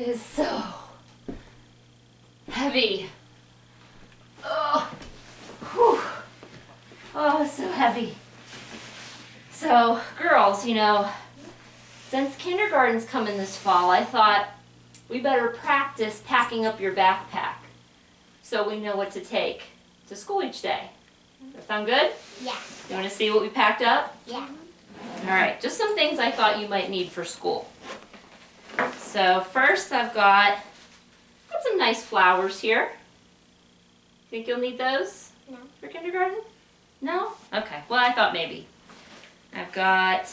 is so heavy. Oh, whew. Oh, so heavy. So, girls, since kindergarten's coming this fall, I thought we better practice packing up your backpack so we know what to take to school each day. That sound good? Yeah. You want to see what we packed up? Yeah. All right, just some things I thought you might need for school. So first I've got some nice flowers here. Think you'll need those? No. For kindergarten? No? Okay, well I thought maybe. I've got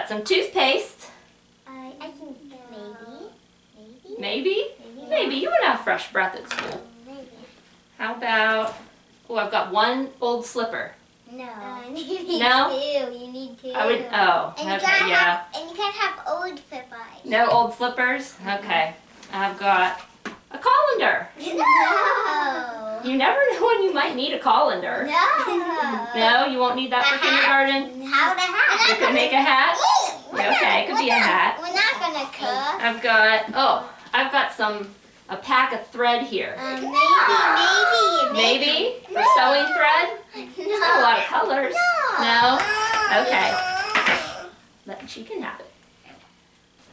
some toothpaste. I think maybe. Maybe? Maybe. You would have fresh breath at school. Maybe. How about, I've got one old slipper. No. You need No? two. You need two. I would, And you okay, gotta yeah. and you can't have old slippers. No old slippers? Okay. I've got a colander. No. You never know when you might need a colander. No. No, you won't need that for kindergarten? How the hat? You could make a hat? We're Okay, it could be a hat. We're not gonna cook. I've got a pack of thread here. Maybe. Maybe? For sewing thread? It's got a lot of colors. No? Okay. She can have it.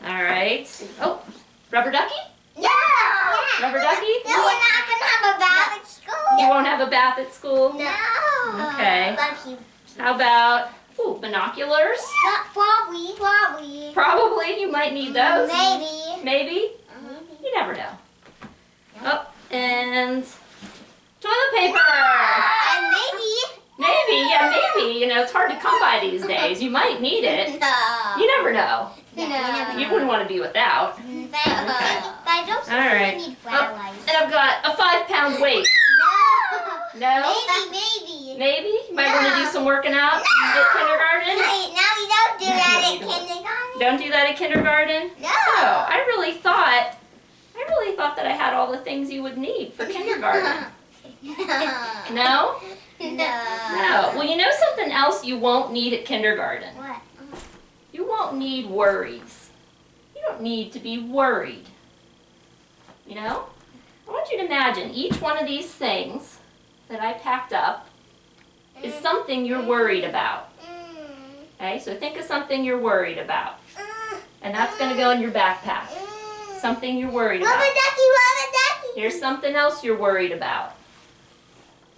All right. Oh, rubber ducky? No. Rubber ducky? No, we're not gonna have a bath at school. You won't have a bath at school? No. Okay. Lucky. How about, binoculars? Probably. Probably, you might need those. Maybe. Maybe? You never know. Oh, and toilet paper. Maybe, yeah, maybe. It's hard to come by these days. You might need it. No. You never know. No. You wouldn't want to be without. But I don't All right. need flowers. And I've got a 5-pound weight. No. No? Maybe. Maybe? You might want to do some working out at kindergarten? Wait, no, you don't do that at kindergarten. Don't do that at kindergarten? No. Oh, I really thought that I had all the things you would need for kindergarten. No? No. Well, you know something else you won't need at kindergarten? What? You won't need worries. You don't need to be worried. I want you to imagine each one of these things that I packed up is something you're worried about. Okay, so think of something you're worried about. And that's going to go in your backpack. Something you're worried about. Rubber ducky. Here's something else you're worried about.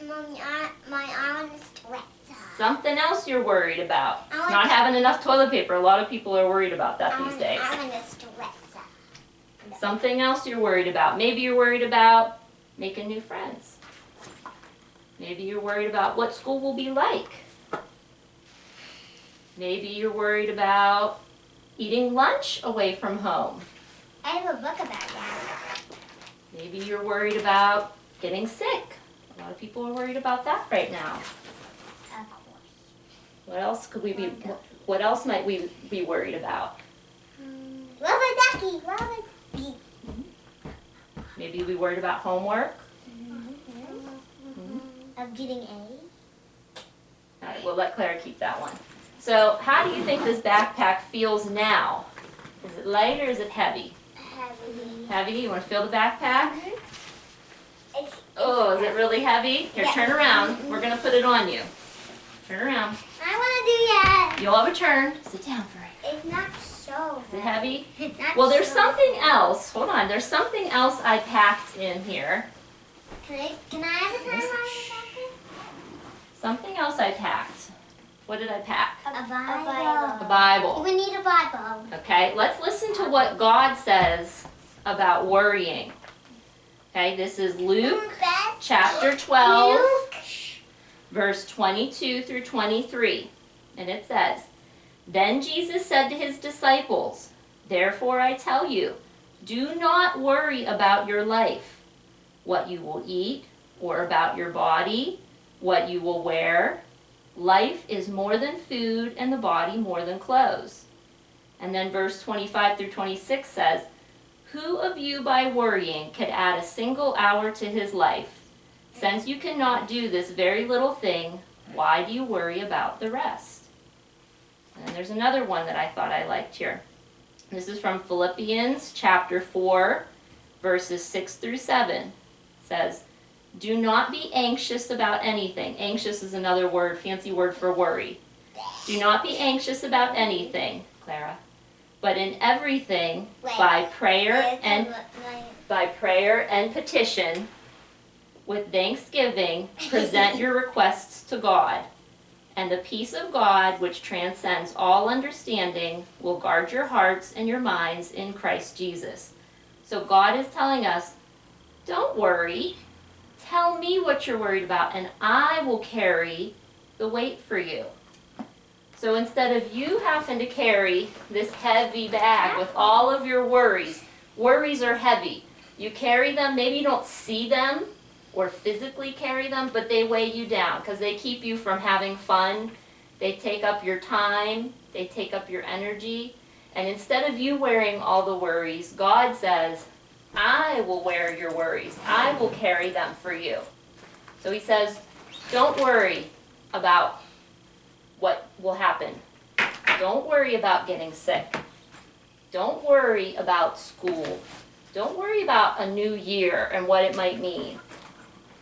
Mommy, my arm is stressed. Something else you're worried about. I want Not to- having enough toilet paper. A lot of people are worried about that these days. I'm gonna stress. Something else you're worried about. Maybe you're worried about making new friends. Maybe you're worried about what school will be like. Maybe you're worried about eating lunch away from home. I have a book about that. Maybe you're worried about getting sick. A lot of people are worried about that right now. Of course. What else might we be worried about? Rubber ducky. Maybe we worried about homework. Of getting A. All right, we'll let Clara keep that one. So how do you think this backpack feels now? Is it light or is it heavy? Heavy. Heavy? You want to feel the backpack? It's Oh, is it really heavy? Here, Yeah. turn around. We're going to put it on you. Turn around. I want to do that. You'll have a turn. Sit down for it. It's not so. Is it heavy? It's not Well, there's so something heavy. else. Hold on. There's something else I packed in here. Can I have a turn Something else I packed. What did I pack? A Bible. A Bible. We need a Bible. Okay, let's listen to what God says about worrying. Okay, this is Luke chapter 12, verse 22 through 23. And it says, "Then Jesus said to his disciples, 'Therefore I tell you, do not worry about your life, what you will eat, or about your body, what you will wear. Life is more than food, and the body more than clothes.'" And then verse 25 through 26 says, "Who of you by worrying could add a single hour to his life? Since you cannot do this very little thing, why do you worry about the rest?" And then there's another one that I thought I liked here. This is from Philippians chapter 4, verses 6 through 7. It says, "Do not be anxious about anything." Anxious is another word, fancy word for worry. "Do not be anxious about anything," Clara, "but in everything, by prayer and petition, with thanksgiving, present your requests to God. And the peace of God, which transcends all understanding, will guard your hearts and your minds in Christ Jesus." So God is telling us, don't worry. Tell me what you're worried about, and I will carry the weight for you. So instead of you having to carry this heavy bag with all of your worries are heavy. You carry them, maybe you don't see them or physically carry them, but they weigh you down because they keep you from having fun. They take up your time. They take up your energy. And instead of you wearing all the worries, God says, I will wear your worries. I will carry them for you. So he says, don't worry about what will happen. Don't worry about getting sick. Don't worry about school. Don't worry about a new year and what it might mean.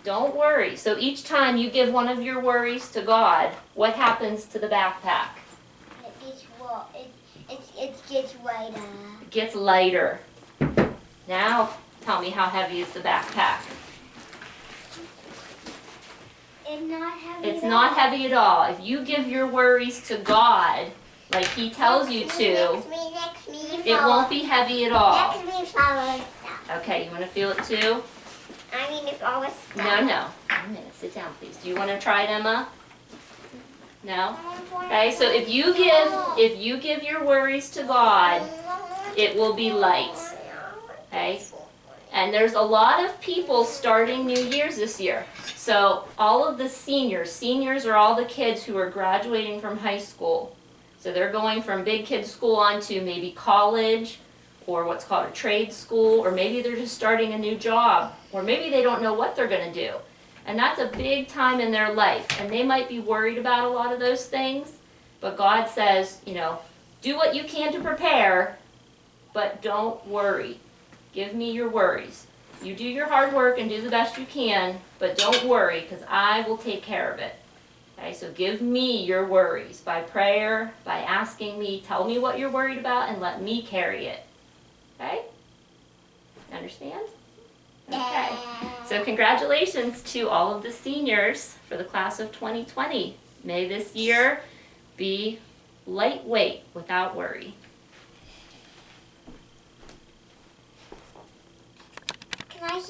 Don't worry. So each time you give one of your worries to God, what happens to the backpack? It gets lighter. It gets lighter. Now, tell me, how heavy is the backpack? It's not heavy. It's not heavy at all. If you give your worries to God, like he tells you to, it won't be heavy at all. Okay, you want to feel it too? I mean, it's all stuff. No. A minute, sit down, please. Do you want to try it, Emma? No? Okay, so if you give your worries to God, it will be light. Okay? And there's a lot of people starting New Year's this year. So all of the seniors are all the kids who are graduating from high school. So they're going from big kid school on to maybe college, or what's called a trade school, or maybe they're just starting a new job, or maybe they don't know what they're going to do. And that's a big time in their life, and they might be worried about a lot of those things, but God says, do what you can to prepare, but don't worry. Give me your worries. You do your hard work and do the best you can, but don't worry, because I will take care of it. Okay, so give me your worries by prayer, by asking me, tell me what you're worried about, and let me carry it. Okay? Understand? Okay. So congratulations to all of the seniors for the class of 2020. May this year be lightweight without worry. Can I hear?